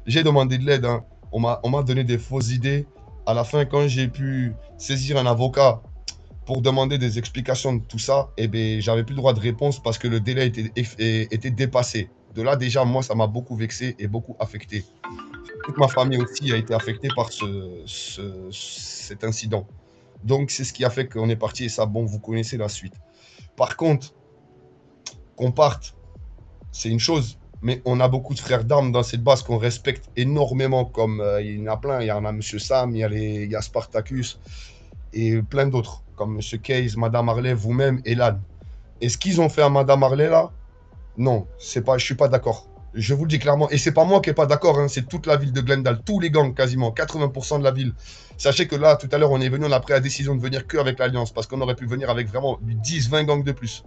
J'ai demandé de l'aide, hein. On m'a donné des fausses idées. À la fin, quand j'ai pu saisir un avocat pour demander des explications de tout ça, eh ben, j'avais plus le droit de réponse parce que le délai était dépassé. De là, déjà, moi, ça m'a beaucoup vexé et beaucoup affecté. Toute ma famille aussi a été affectée par cet incident. Donc, c'est ce qui a fait qu'on est parti et ça, bon, vous connaissez la suite. Par contre, qu'on parte, c'est une chose, mais on a beaucoup de frères d'armes dans cette base qu'on respecte énormément, comme il y en a plein. Il y en a Monsieur Sam, il y a Spartacus et plein d'autres, comme Monsieur Case, Madame Harley, vous-même, Elan. Et ce qu'ils ont fait à Madame Harley, là, non, c'est pas, je suis pas d'accord. Je vous le dis clairement. Et c'est pas moi qui est pas d'accord, hein, c'est toute la ville de Glendale, tous les gangs quasiment, 80% de la ville. Sachez que là, tout à l'heure, on est venu, on a pris la décision de venir que avec l'Alliance, parce qu'on aurait pu venir avec vraiment 10, 20 gangs de plus.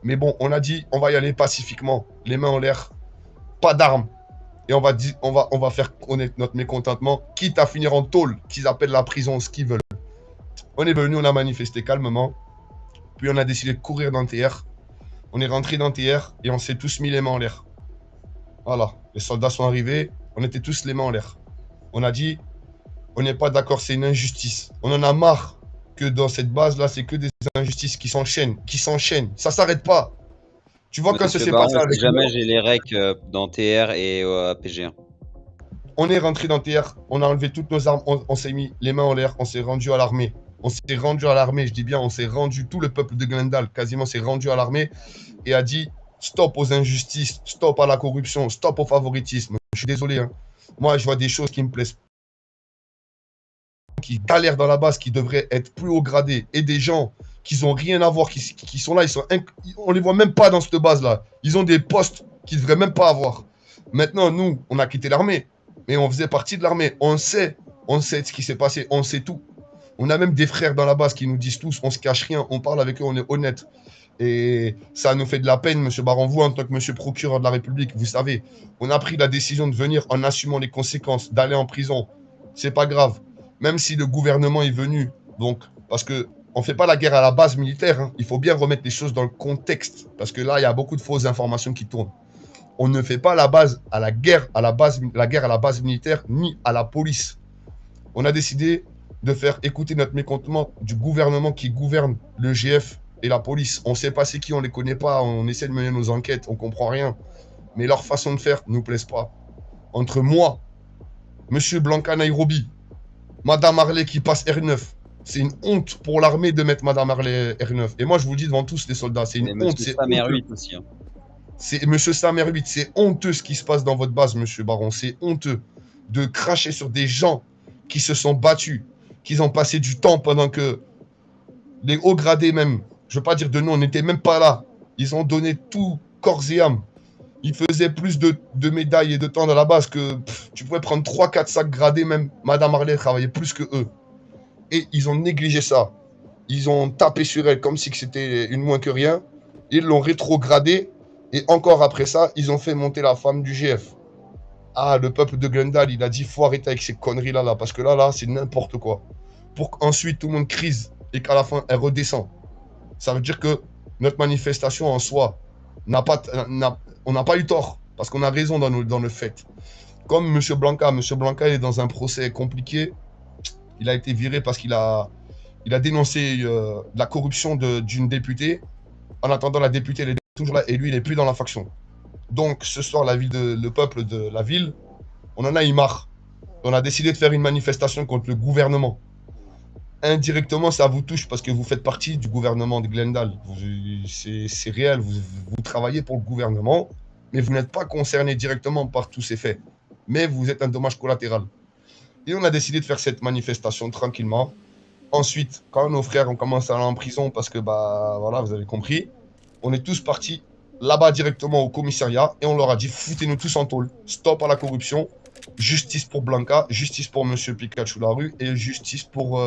Mais bon, on a dit, on va y aller pacifiquement, les mains en l'air, pas d'armes. Et on va faire connaître notre mécontentement, quitte à finir en tôle, qu'ils appellent la prison, ce qu'ils veulent. On est venu, on a manifesté calmement, puis on a décidé de courir dans TR. On est rentré dans TR et on s'est tous mis les mains en l'air. Voilà, les soldats sont arrivés, on était tous les mains en l'air. On a dit, on n'est pas d'accord, c'est une injustice. On en a marre que dans cette base-là, c'est que des injustices qui s'enchaînent, Ça s'arrête pas. Tu vois, quand ça Monsieur s'est passé Baron, si avec jamais moi, j'ai les recs dans TR et PG1. on est rentré dans TR, on a enlevé toutes nos armes, on s'est mis les mains en l'air, on s'est rendu à l'armée. On s'est rendu à l'armée, je dis bien, on s'est rendu, tout le peuple de Glendale quasiment s'est rendu à l'armée et a dit stop aux injustices, stop à la corruption, stop au favoritisme. Je suis désolé, hein. Moi, je vois des choses qui me plaisent, qui galèrent dans la base, qui devraient être plus haut gradés, et des gens qui n'ont rien à voir, qui sont là, on les voit même pas dans cette base-là. Ils ont des postes qu'ils ne devraient même pas avoir. Maintenant, nous, on a quitté l'armée, mais on faisait partie de l'armée. On sait ce qui s'est passé, on sait tout. On a même des frères dans la base qui nous disent tous, on se cache rien, on parle avec eux, on est honnête. Et ça nous fait de la peine, monsieur Baron, vous, en tant que monsieur procureur de la République, vous savez, on a pris la décision de venir en assumant les conséquences, d'aller en prison. C'est pas grave. Même si le gouvernement est venu, donc, parce que on fait pas la guerre à la base militaire, hein. Il faut bien remettre les choses dans le contexte, parce que là, il y a beaucoup de fausses informations qui tournent. On ne fait pas la base à la guerre à la base, la guerre à la base militaire, ni à la police. On a décidé de faire écouter notre mécontentement du gouvernement qui gouverne le GF et la police. On ne sait pas c'est qui, on ne les connaît pas, on essaie de mener nos enquêtes, on comprend rien. Mais leur façon de faire ne nous plaise pas. Entre moi, Monsieur Blanca Nairobi, Madame Harley qui passe R9, c'est une honte pour l'armée de mettre Madame Harley R9. Et moi, je vous le dis devant tous les soldats, c'est une Et honte, Monsieur c'est Sam honteux. R8 aussi. Hein. C'est Monsieur Samer 8, c'est honteux ce qui se passe dans votre base, Monsieur Baron. C'est honteux de cracher sur des gens qui se sont battus, qui ont passé du temps pendant que les hauts gradés même, je veux pas dire de nous, on n'était même pas là. Ils ont donné tout corps et âme. Ils faisaient plus de médailles et de temps dans la base que tu pouvais prendre 3-4 sacs gradés même. Madame Harley travaillait plus que eux. Et ils ont négligé ça. Ils ont tapé sur elle comme si c'était une moins que rien. Ils l'ont rétrogradé. Et encore après ça, ils ont fait monter la femme du GF. Ah, le peuple de Glendale, il a dit faut arrêter avec ces conneries-là, là, parce que là, c'est n'importe quoi. Pour qu'ensuite tout le monde crise et qu'à la fin, elle redescend. Ça veut dire que notre manifestation en soi, on n'a pas eu tort, parce qu'on a raison dans le fait. Comme M. Blanca est dans un procès compliqué, il a été viré parce il a dénoncé la corruption d'une députée. En attendant, la députée, elle est toujours là et lui, il n'est plus dans la faction. Donc, ce soir, le peuple de la ville, on en a eu marre. On a décidé de faire une manifestation contre le gouvernement. Indirectement, ça vous touche parce que vous faites partie du gouvernement de Glendale. C'est réel, vous travaillez pour le gouvernement, mais vous n'êtes pas concerné directement par tous ces faits. Mais vous êtes un dommage collatéral. Et on a décidé de faire cette manifestation tranquillement. Ensuite, quand nos frères ont commencé à aller en prison parce que, bah voilà, vous avez compris, on est tous partis là-bas directement au commissariat et on leur a dit foutez-nous tous en tôle. Stop à la corruption. Justice pour Blanca, justice pour Monsieur Pikachu Larue et justice pour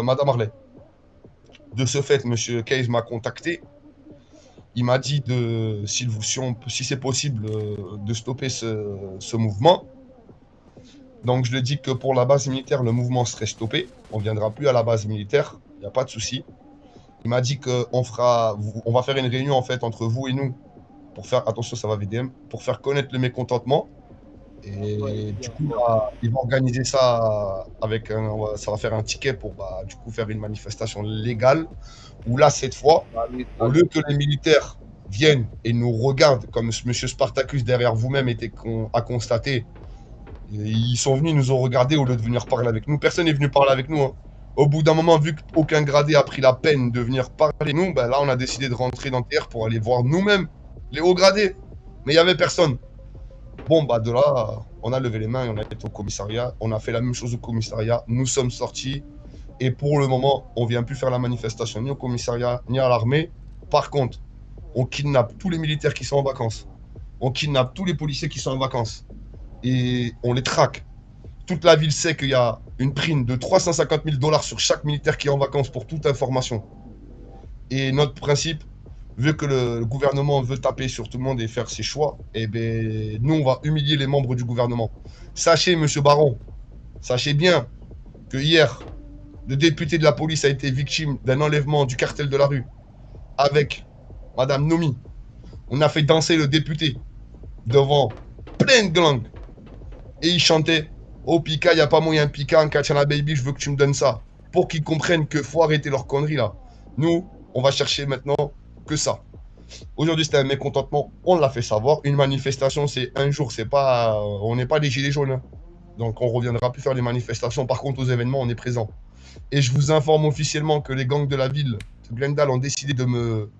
Madame Harley. De ce fait, Monsieur Case m'a contacté. Il m'a dit si c'est possible de stopper ce mouvement. Donc je lui ai dit que pour la base militaire, le mouvement serait stoppé. On ne viendra plus à la base militaire. Il n'y a pas de souci. Il m'a dit qu'on va faire une réunion en fait entre vous et nous pour faire, attention, ça va VDM, pour faire connaître le mécontentement. Et du coup, là, ils vont organiser ça avec ça va faire un ticket pour du coup faire une manifestation légale. Où là, cette fois, au lieu que les militaires viennent et nous regardent, comme Monsieur Spartacus derrière vous-même a constaté, ils sont venus, ils nous ont regardés au lieu de venir parler avec nous. Personne n'est venu parler avec nous, hein. Au bout d'un moment, vu qu'aucun gradé a pris la peine de venir parler nous, ben là, on a décidé de rentrer dans terre pour aller voir nous-mêmes les hauts gradés. Mais il n'y avait personne. Bon, bah de là, on a levé les mains et on a été au commissariat. On a fait la même chose au commissariat. Nous sommes sortis. Et pour le moment, on vient plus faire la manifestation ni au commissariat ni à l'armée. Par contre, on kidnappe tous les militaires qui sont en vacances. On kidnappe tous les policiers qui sont en vacances. Et on les traque. Toute la ville sait qu'il y a une prime de 350 000 dollars sur chaque militaire qui est en vacances pour toute information. Et notre principe, vu que le gouvernement veut taper sur tout le monde et faire ses choix, eh ben, nous, on va humilier les membres du gouvernement. Sachez, monsieur Baron, sachez bien que hier, le député de la police a été victime d'un enlèvement du cartel de la rue avec madame Nomi. On a fait danser le député devant plein de gangs. Et il chantait Oh Pika, y a pas moyen, Pika, en catchant la baby, je veux que tu me donnes ça. Pour qu'ils comprennent que faut arrêter leur conneries là. Nous, on va chercher maintenant que ça. Aujourd'hui, c'était un mécontentement, on l'a fait savoir. Une manifestation, c'est un jour, c'est pas, on n'est pas des gilets jaunes, hein. Donc on reviendra plus faire les manifestations. Par contre, aux événements, on est présent. Et je vous informe officiellement que les gangs de la ville de Glendale ont décidé de me.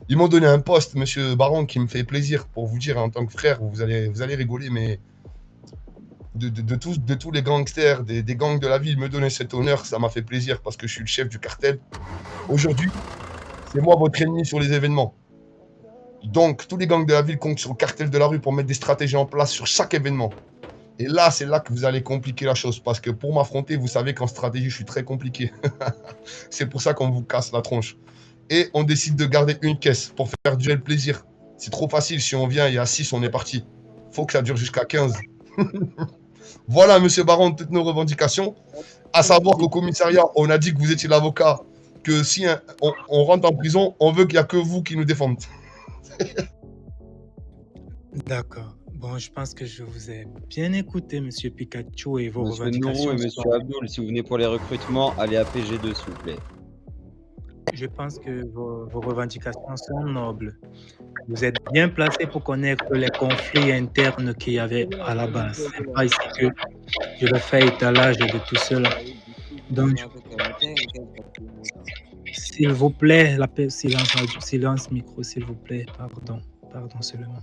Ils m'ont donné un poste, monsieur Baron, qui me fait plaisir pour vous dire en tant que frère, vous allez rigoler, mais de tous les gangsters, des gangs de la ville, me donner cet honneur, ça m'a fait plaisir parce que je suis le chef du cartel. Aujourd'hui, c'est moi votre ennemi sur les événements. Donc, tous les gangs de la ville comptent sur le cartel de la rue pour mettre des stratégies en place sur chaque événement. Et là, c'est là que vous allez compliquer la chose. Parce que pour m'affronter, vous savez qu'en stratégie, je suis très compliqué. C'est pour ça qu'on vous casse la tronche. Et on décide de garder une caisse pour faire durer le plaisir. C'est trop facile. Si on vient et à 6, on est parti. Faut que ça dure jusqu'à 15. Voilà, monsieur Baron, toutes nos revendications. À savoir qu'au commissariat, on a dit que vous étiez l'avocat. Que si on rentre en prison, on veut qu'il n'y a que vous qui nous défendez. D'accord. Bon, je pense que je vous ai bien écouté, Monsieur Pikachu, et vos Monsieur Nourou et revendications Monsieur sont... Abdul, si vous venez pour les recrutements, allez à PG2, s'il vous plaît. Je pense que vos revendications sont nobles. Vous êtes bien placé pour connaître les conflits internes qu'il y avait à la base. C'est pas ici que je vais faire étalage de tout cela. Donc, s'il vous plaît, silence micro, s'il vous plaît. Pardon seulement.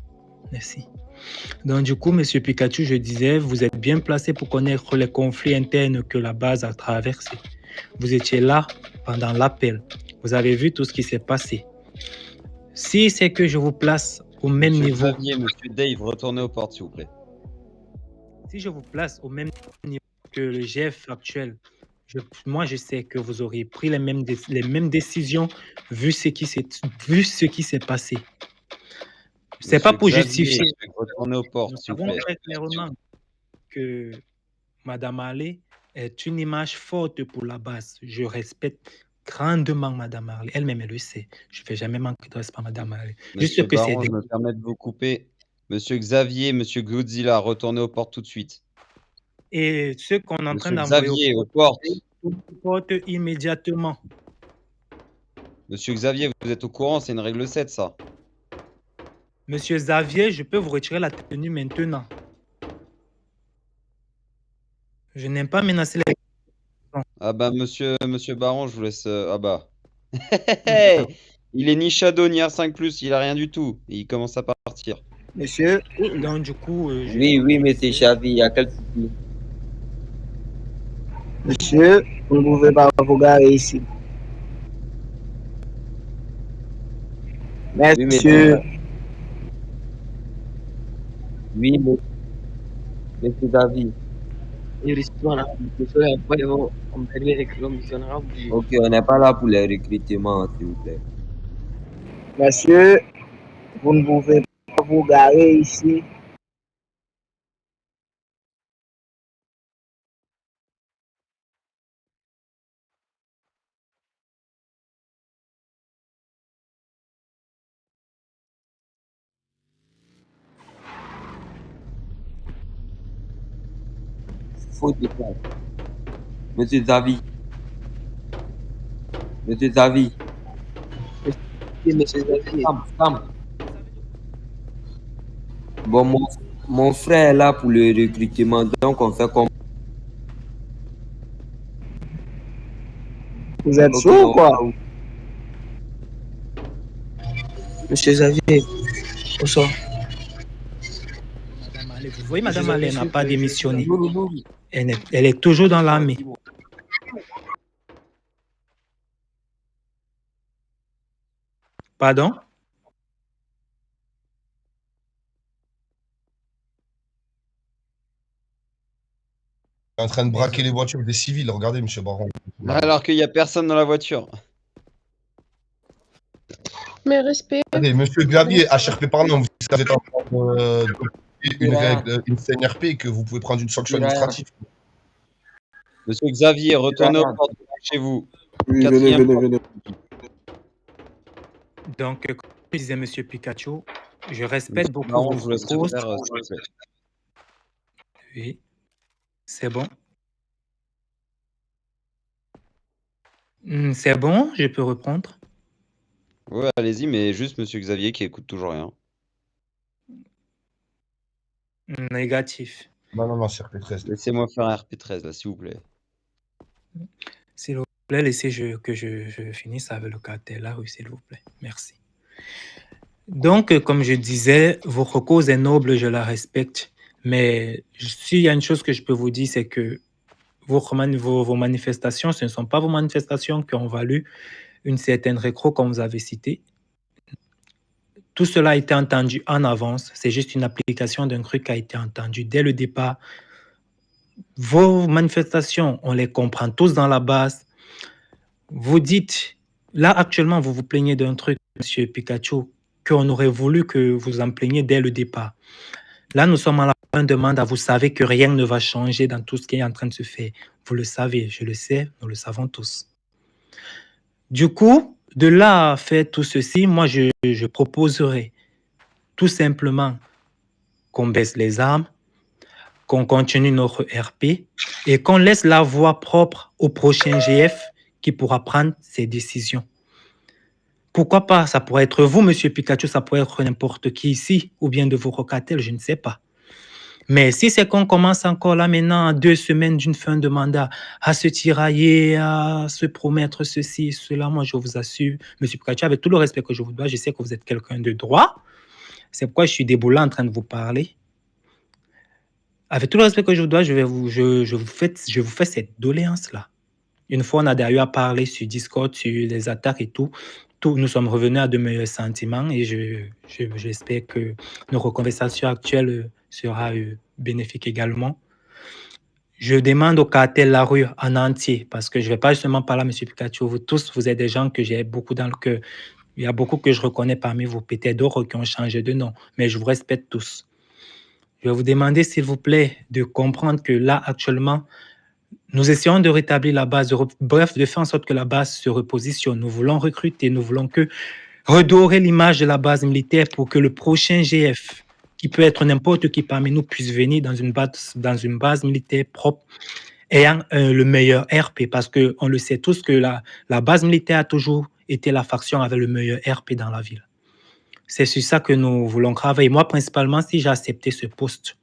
Merci. Donc, du coup, Monsieur Pikachu, je disais, vous êtes bien placé pour connaître les conflits internes que la base a traversés. Vous étiez là pendant l'appel. Vous avez vu tout ce qui s'est passé. Si c'est que je vous place au même Monsieur niveau, Xavier, Monsieur Dave, retournez aux portes, s'il vous plaît. si je vous place au même niveau que le GF actuel, moi, je sais que vous auriez pris les mêmes décisions vu ce qui s'est passé. C'est pas Monsieur pour Xavier, justifier. retournez aux portes, Nous s'il vous savons plaît. très clairement que Madame Harley est une image forte pour la base. Je respecte grandement Madame Harley. Elle-même, elle le sait. Je ne vais jamais manquer de respect à Madame Harley. Monsieur Juste que c'est Baron, je me permets de vous couper. Monsieur Xavier, Monsieur Godzilla, retournez aux portes tout de suite. Et ceux qu'on est en train Monsieur d'envoyer Xavier, aux portes. aux portes immédiatement. Monsieur Xavier, vous êtes au courant, c'est une règle 7, ça. Monsieur Xavier, je peux vous retirer la tenue maintenant. Je n'aime pas menacer les... Ah bah, monsieur Baron, je vous laisse... ah bah. Il est ni Shadow, ni R5+, il a rien du tout. Il commence à partir. Monsieur, Donc, du coup, oui, monsieur Xavi, il y a quel souci? Monsieur, vous ne pouvez pas vous garer ici. Oui, Monsieur, oui, monsieur David. Ok, on n'est pas là pour les recrutements, s'il vous plaît. monsieur, vous ne pouvez pas vous garer ici. faute de place. Monsieur Zavi. Monsieur Zavi. Oui, monsieur Xavier. Calme. Bon, mon frère est là pour le recrutement, donc on fait comme. Vous êtes Ok, sourd ou on quoi? va où? Monsieur Xavier, bonsoir. Madame Allais, vous voyez, Monsieur Madame Allais Xavier, n'a pas démissionné. Nouri. Elle est toujours dans l'armée. Pardon? est en train de braquer les voitures des civils. Regardez, monsieur Baron. Alors qu'il n'y a personne dans la voiture. Mais respect. Regardez, monsieur Xavier, HRP parlant, vous êtes en train de une règle, une CNRP et que vous pouvez prendre une sanction administrative. Monsieur Xavier, retournez au port chez vous. Oui, Quatrième venez. Donc, comme disait Monsieur Pikachu, je respecte beaucoup Baron, vos je vous laisse propos. faire, s'il vous plaît. Oui, c'est bon. C'est bon, je peux reprendre. Ouais, allez-y, mais juste Monsieur Xavier qui écoute toujours rien. Négatif. Non, c'est RP13. Laissez-moi faire un RP13, là, s'il vous plaît. S'il vous plaît, laissez que je finisse avec le cartel là, oui, s'il vous plaît. Merci. Donc, comme je disais, votre cause est noble, je la respecte. Mais s'il y a une chose que je peux vous dire, c'est que vos manifestations, ce ne sont pas vos manifestations qui ont valu une certaine récro, comme vous avez cité. Tout cela a été entendu en avance. C'est juste une application d'un truc qui a été entendu dès le départ. Vos manifestations, on les comprend tous dans la base. Vous dites, là actuellement, vous vous plaignez d'un truc, Monsieur Pikachu, qu'on aurait voulu que vous en plaigniez dès le départ. Là, nous sommes à la fin de mandat. Vous savez que rien ne va changer dans tout ce qui est en train de se faire. Vous le savez, je le sais, nous le savons tous. Du coup, de là à faire tout ceci, moi, je proposerais tout simplement qu'on baisse les armes, qu'on continue notre RP et qu'on laisse la voie propre au prochain GF qui pourra prendre ses décisions. Pourquoi pas? Ça pourrait être vous, Monsieur Pikachu, ça pourrait être n'importe qui ici, ou bien de vos rocatels, je ne sais pas. Mais si c'est qu'on commence encore là maintenant, à 2 semaines d'une fin de mandat, à se tirailler, à se promettre ceci, cela, moi je vous assure, Monsieur Pikachu, avec tout le respect que je vous dois, je sais que vous êtes quelqu'un de droit. C'est pourquoi je suis déboulé en train de vous parler. Avec tout le respect que je vous dois, je vous fais cette doléance-là. Une fois, on a d'ailleurs parlé sur Discord, sur les attaques et tout. Nous sommes revenus à de meilleurs sentiments et j'espère que nos conversations actuelles sera bénéfique également. Je demande au cartel La Rue en entier, parce que je ne vais pas justement parler à M. Pikachu. Vous tous, vous êtes des gens que j'ai beaucoup dans le cœur. Il y a beaucoup que je reconnais parmi vous, peut-être d'autres qui ont changé de nom, mais je vous respecte tous. Je vais vous demander, s'il vous plaît, de comprendre que là, actuellement, nous essayons de rétablir la base, bref, de faire en sorte que la base se repositionne. Nous voulons recruter, nous voulons redorer l'image de la base militaire pour que le prochain GF, qui peut être n'importe qui parmi nous, puisse venir dans une base militaire propre, ayant le meilleur RP, parce qu'on le sait tous que la base militaire a toujours été la faction avec le meilleur RP dans la ville. C'est sur ça que nous voulons travailler. Moi, principalement, si j'ai accepté ce poste,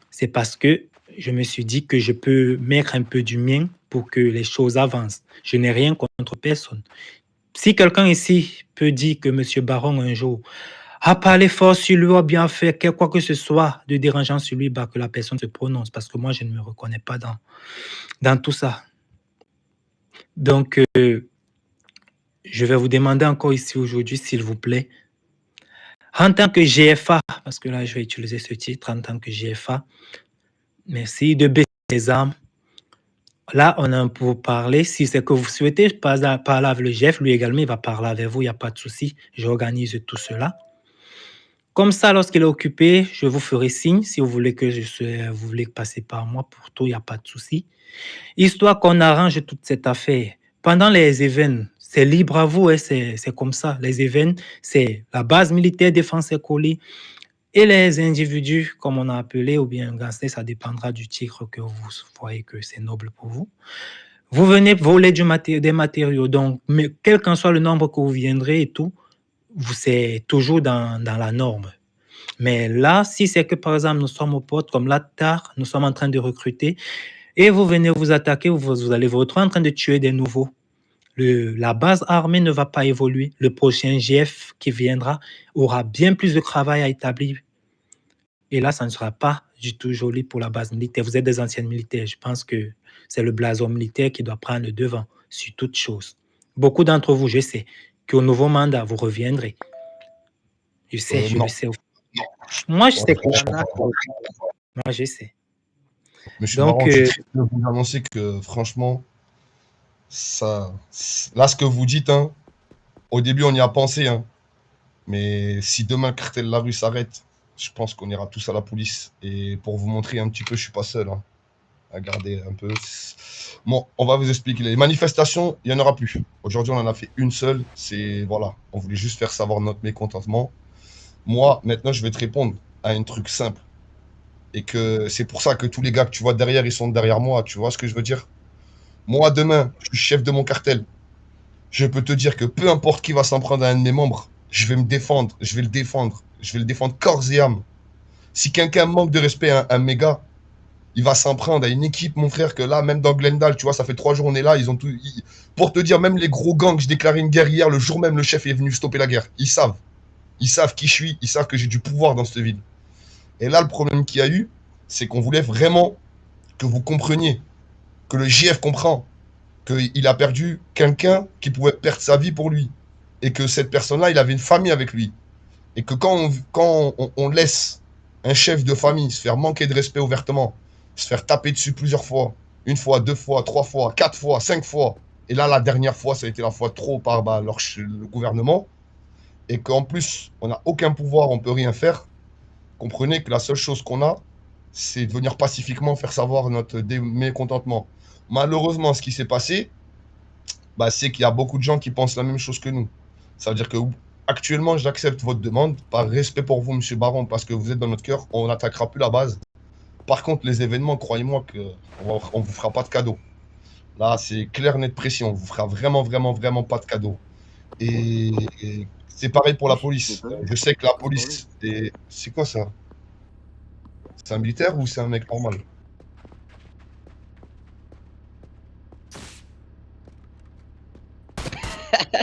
c'est parce que je me suis dit que je peux mettre un peu du mien pour que les choses avancent. Je n'ai rien contre personne. Si quelqu'un ici peut dire que M. Baron, un jour, a parlé fort sur lui, a bien fait quoi que ce soit de dérangeant sur lui, bah, que la personne se prononce, parce que moi, je ne me reconnais pas dans tout ça. Donc, je vais vous demander encore ici aujourd'hui, s'il vous plaît, en tant que GFA, parce que là, je vais utiliser ce titre, en tant que GFA, merci de baisser les armes. Là, on a un peu parlé. Si c'est que vous souhaitez parler avec le GF, lui également, il va parler avec vous, il n'y a pas de souci. J'organise tout cela. Comme ça, lorsqu'il est occupé, je vous ferai signe. Si vous voulez vous voulez passer par moi pour tout, il n'y a pas de souci. Histoire qu'on arrange toute cette affaire. Pendant les événements, c'est libre à vous, hein, c'est comme ça. Les événements, c'est la base militaire défense et colis. Et les individus, comme on a appelé, ou bien gangster, ça dépendra du titre que vous voyez que c'est noble pour vous. Vous venez voler des matériaux, donc, mais quel qu'en soit le nombre que vous viendrez et tout, c'est toujours dans la norme. Mais là, si c'est que, par exemple, nous sommes aux portes, comme là, tard, nous sommes en train de recruter, et vous venez vous attaquer, vous allez vous retrouver en train de tuer des nouveaux. La base armée ne va pas évoluer. Le prochain GF qui viendra aura bien plus de travail à établir. Et là, ça ne sera pas du tout joli pour la base militaire. Vous êtes des anciennes militaires. Je pense que c'est le blason militaire qui doit prendre le devant sur toute chose. Beaucoup d'entre vous, je sais, qu'au nouveau mandat, vous reviendrez. Je sais, je non. le sais. Moi, je sais Franchement, Moi, je sais. Monsieur Donc, Baron, je suis triste de vous annoncer que franchement, ça, là, ce que vous dites, hein, au début, on y a pensé, hein, mais si demain le cartel de la rue s'arrête, je pense qu'on ira tous à la police. Et pour vous montrer un petit peu, je suis pas seul, hein, à garder un peu. Bon, on va vous expliquer. Les manifestations, il n'y en aura plus. Aujourd'hui, on en a fait une seule. C'est, voilà, on voulait juste faire savoir notre mécontentement. Moi, maintenant, je vais te répondre à un truc simple. Et que c'est pour ça que tous les gars que tu vois derrière, ils sont derrière moi. Tu vois ce que je veux dire? Moi, demain, je suis chef de mon cartel. Je peux te dire que peu importe qui va s'en prendre à un de mes membres, je vais me défendre. Je vais le défendre. Je vais le défendre corps et âme. Si quelqu'un manque de respect à un méga, il va s'en prendre à une équipe, mon frère, que là, même dans Glendale, tu vois, ça fait 3 jours on est là, ils ont tout. Pour te dire, même les gros gangs, je déclarais une guerre hier, le jour même, le chef est venu stopper la guerre. Ils savent. Ils savent qui je suis, ils savent que j'ai du pouvoir dans cette ville. Et là, le problème qu'il y a eu, c'est qu'on voulait vraiment que vous compreniez, que le GF comprend, qu'il a perdu quelqu'un qui pouvait perdre sa vie pour lui. Et que cette personne-là, il avait une famille avec lui. Et que quand on laisse un chef de famille se faire manquer de respect ouvertement, se faire taper dessus plusieurs fois, une fois, 2 fois, 3 fois, 4 fois, 5 fois, et là, la dernière fois, ça a été la fois trop par le gouvernement, et qu'en plus, on n'a aucun pouvoir, on ne peut rien faire, comprenez que la seule chose qu'on a, c'est de venir pacifiquement faire savoir notre mécontentement. Malheureusement, ce qui s'est passé, c'est qu'il y a beaucoup de gens qui pensent la même chose que nous. Ça veut dire que actuellement, j'accepte votre demande par respect pour vous, Monsieur Baron, parce que vous êtes dans notre cœur. On n'attaquera plus la base. Par contre, les événements, croyez-moi qu'on ne vous fera pas de cadeau. Là, c'est clair, net, précis. On vous fera vraiment, vraiment, vraiment pas de cadeau. Et c'est pareil pour la police. Je sais que la police, c'est quoi ça? C'est un militaire ou c'est un mec normal?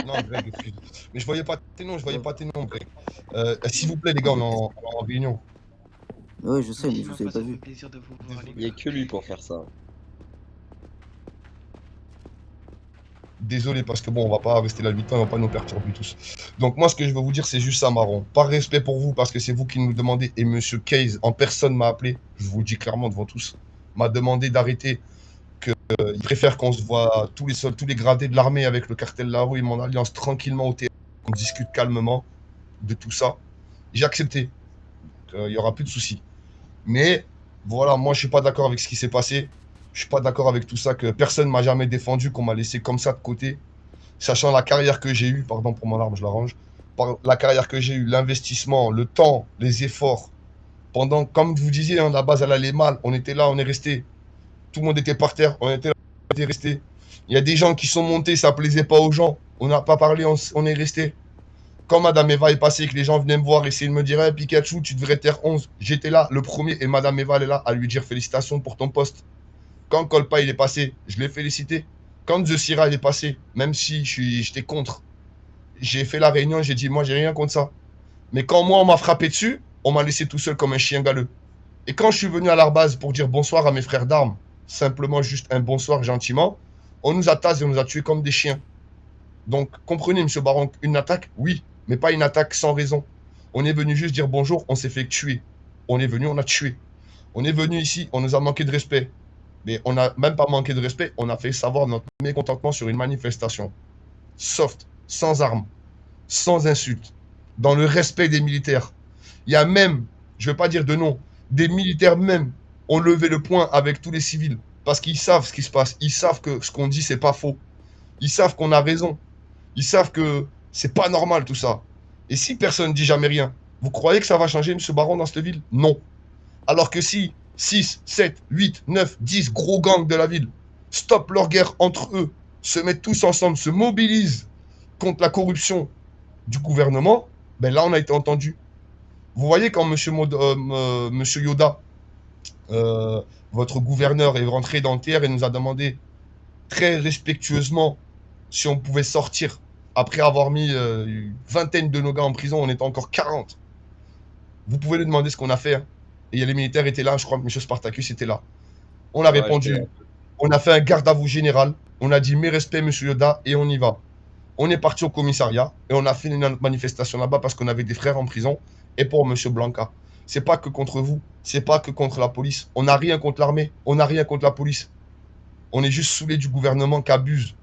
Non, Greg, excuse. Mais je voyais pas tes noms, Greg. S'il vous plaît, les gars, on est en réunion. Ouais, je sais, mais je vous avais pas vu. Il n'y a que lui pour faire ça. Désolé, parce que bon, on va pas rester là 8 ans, on va pas nous perturber tous. Donc moi, ce que je veux vous dire, c'est juste ça, Marron. Par respect pour vous, parce que c'est vous qui nous demandez, et Monsieur Case, en personne, m'a appelé, je vous le dis clairement devant tous, m'a demandé d'arrêter, qu'il préfère qu'on se voit tous les gradés de l'armée avec le cartel de la rue et mon alliance tranquillement au théâtre, qu'on discute calmement de tout ça. J'ai accepté. Il n'y aura plus de soucis. Mais voilà, moi, je suis pas d'accord avec ce qui s'est passé. Je suis pas d'accord avec tout ça, que personne m'a jamais défendu, qu'on m'a laissé comme ça de côté. Sachant la carrière que j'ai eue, pardon pour mon arme, je l'arrange, la carrière que j'ai eue, l'investissement, le temps, les efforts, pendant, comme vous disiez, hein, la base, elle allait mal, on était là, on est resté. Tout le monde était par terre, on était là, on était resté. Il y a des gens qui sont montés, ça plaisait pas aux gens, on n'a pas parlé, on est resté. Quand Madame Eva est passée, que les gens venaient me voir, essayer de me dire hey, Pikachu, tu devrais être 11. J'étais là, le premier, et Madame Eva, elle est là, à lui dire félicitations pour ton poste. Quand Kolpa, il est passé, je l'ai félicité. Quand The Sira, il est passé, même si j'étais contre, j'ai fait la réunion, j'ai dit moi, j'ai rien contre ça. Mais quand moi, on m'a frappé dessus, on m'a laissé tout seul comme un chien galeux. Et quand je suis venu à l'Arbase pour dire bonsoir à mes frères d'armes, simplement juste un bonsoir gentiment, on nous a tasé, on nous a tués comme des chiens. Donc, comprenez, Monsieur Baron, une attaque, oui, mais pas une attaque sans raison. On est venu juste dire bonjour, on s'est fait tuer. On est venu, on a tué. On est venu ici, on nous a manqué de respect. Mais on n'a même pas manqué de respect, on a fait savoir notre mécontentement sur une manifestation. Soft, sans armes, sans insultes, dans le respect des militaires. Il y a même, je ne vais pas dire de nom, des militaires même ont levé le poing avec tous les civils parce qu'ils savent ce qui se passe. Ils savent que ce qu'on dit, c'est pas faux. Ils savent qu'on a raison. Ils savent que c'est pas normal tout ça. Et si personne ne dit jamais rien, Vous croyez que ça va changer, M. Baron, dans cette ville? Non. Alors que si 6, 7, 8, 9, 10 gros gangs de la ville stoppent leur guerre entre eux, se mettent tous ensemble, se mobilisent contre la corruption du gouvernement, ben là, on a été entendu. Vous voyez, quand Monsieur Yoda, euh, votre gouverneur, est rentré dans le TR et nous a demandé très respectueusement si on pouvait sortir après avoir mis une vingtaine de nos gars en prison, on était encore 40. Vous pouvez lui demander ce qu'on a fait. Hein. Et les militaires étaient là, je crois que M. Spartacus était là. On a répondu, on a fait un garde à vous général, on a dit mes respects, M. Yoda, et on y va. On est parti au commissariat et on a fait notre manifestation là-bas parce qu'on avait des frères en prison et pour M. Blanca. C'est pas que contre vous, c'est pas que contre la police. On n'a rien contre l'armée, on n'a rien contre la police. On est juste saoulé du gouvernement qui abuse,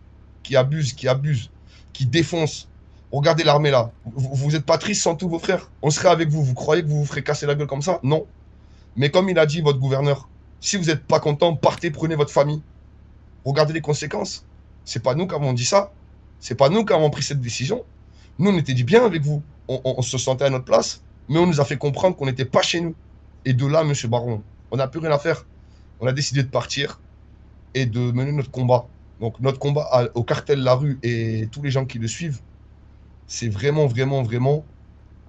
qui défonce. Regardez l'armée là. Vous êtes pas triste sans tous vos frères? On serait avec vous. Vous croyez que vous vous ferez casser la gueule comme ça? Non. Mais comme il a dit, votre gouverneur, si vous n'êtes pas content, partez, prenez votre famille. Regardez les conséquences. C'est pas nous qui avons dit ça. C'est pas nous qui avons pris cette décision. Nous, on était dit bien avec vous. On se sentait à notre place, mais on nous a fait comprendre qu'on n'était pas chez nous. Et de là, monsieur Baron, on n'a plus rien à faire. On a décidé de partir et de mener notre combat. Donc notre combat au cartel La Rue et tous les gens qui le suivent, c'est vraiment, vraiment, vraiment,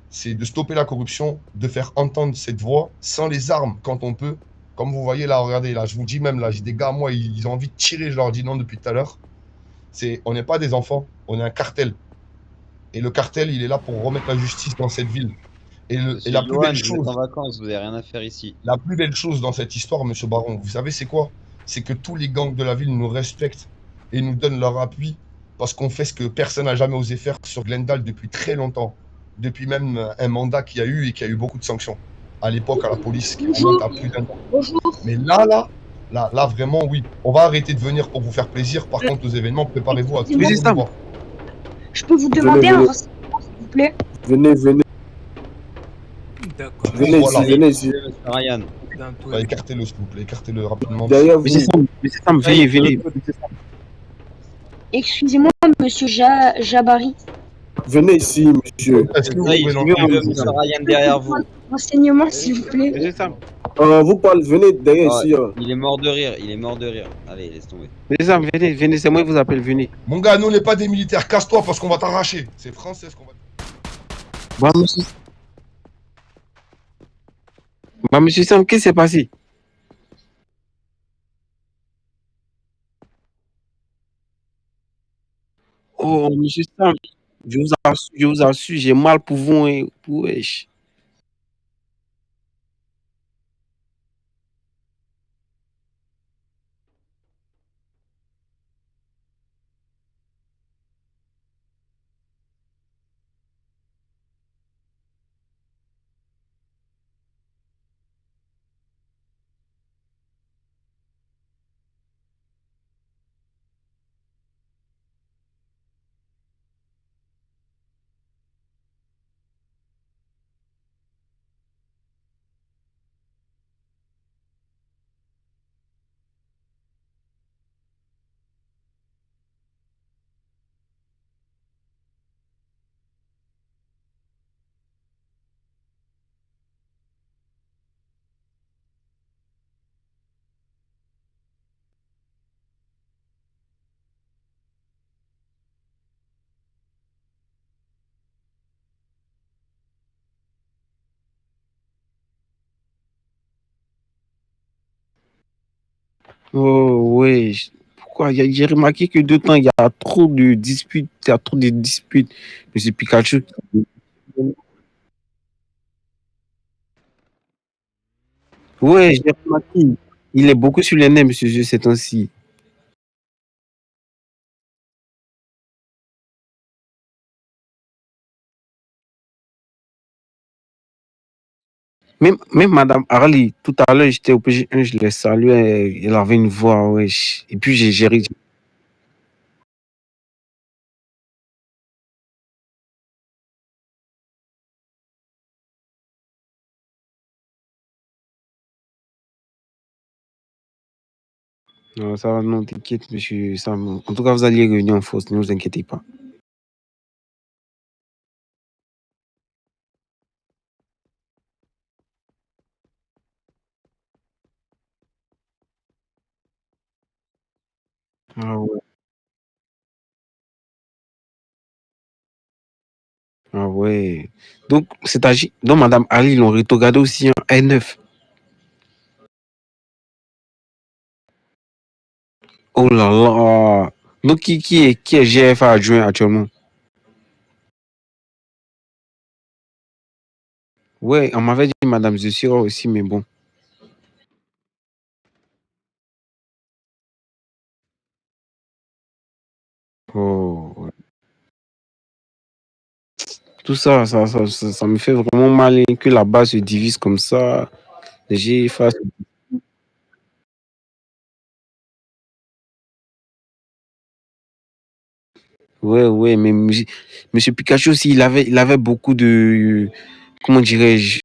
c'est de stopper la corruption, de faire entendre cette voix sans les armes quand on peut. Comme vous voyez là, regardez là, je vous dis même là, j'ai des gars, moi, ils ont envie de tirer, je leur dis non depuis tout à l'heure. On n'est pas des enfants, on est un cartel. Et le cartel, il est là pour remettre la justice dans cette ville. Et la plus belle chose, vous êtes en vacances, vous n'avez rien à faire ici. La plus belle chose dans cette histoire, monsieur Baron, vous savez c'est quoi? C'est que tous les gangs de la ville nous respectent et nous donnent leur appui parce qu'on fait ce que personne n'a jamais osé faire sur Glendale depuis très longtemps. Depuis même un mandat qu'il y a eu et qui a eu beaucoup de sanctions. À l'époque, à la police, qui remonte à plus d'un an. Bonjour. Mais là, vraiment, oui. On va arrêter de venir pour vous faire plaisir. Par contre, aux événements, préparez-vous à tout Oui, le voir. Je peux vous demander un renseignement, s'il vous plaît? Venez, venez, D'accord. venez Voilà. ici, venez ici. Ryan. Dans tous Ouais, les cas. écartez-le, s'il vous plaît. Écartez-le rapidement. Derrière vous. Monsieur Sam, venez, venez. Excusez-moi, monsieur Jabari. Venez ici, monsieur. Est-ce que vous Oui, pouvez je l'entendre, veux s'il vous Monsieur plaît Ryan derrière vous. Renseignement, s'il vous plaît. Monsieur Sam, Vous parlez, venez derrière Ah, ici. il est mort de rire, il est mort de rire. Allez, laisse tomber. Monsieur Sam, venez, venez, c'est moi qui vous appelle, venez. Mon gars, nous, on n'est pas des militaires. Casse-toi parce qu'on va t'arracher. C'est français ce qu'on va. Monsieur Sam, qu'est-ce qui s'est passé? Oh, monsieur Sam, je vous assure, j'ai mal pour vous, hein, pour wesh. Oh, wesh. Pourquoi? J'ai remarqué que de temps, il y a trop de disputes, il y a trop de disputes. Monsieur Pikachu. Ouais, j'ai remarqué. Il est beaucoup sur les nerfs, monsieur Dieu, ces temps-ci. Même Madame Harley, tout à l'heure, j'étais au PG1, je l'ai salué, elle avait une voix, wesh. Et puis j'ai géré. Non, ça va, non, t'inquiète, monsieur Sam. En tout cas, vous alliez revenir en force, ne vous inquiétez pas. Ah ouais. Ah ouais. Donc, c'est-à-dire, donc Madame Ali, ils l'ont rétrogradé aussi en N9. Oh là là. Donc, qui est GFA adjoint actuellement? Ouais, on m'avait dit Madame Zessira aussi, mais bon. Oh, ouais. Tout ça, ça me fait vraiment mal hein, que la base se divise comme ça. Les GFA. Ouais, ouais, mais Monsieur Pikachu aussi, il avait beaucoup de, comment dirais-je,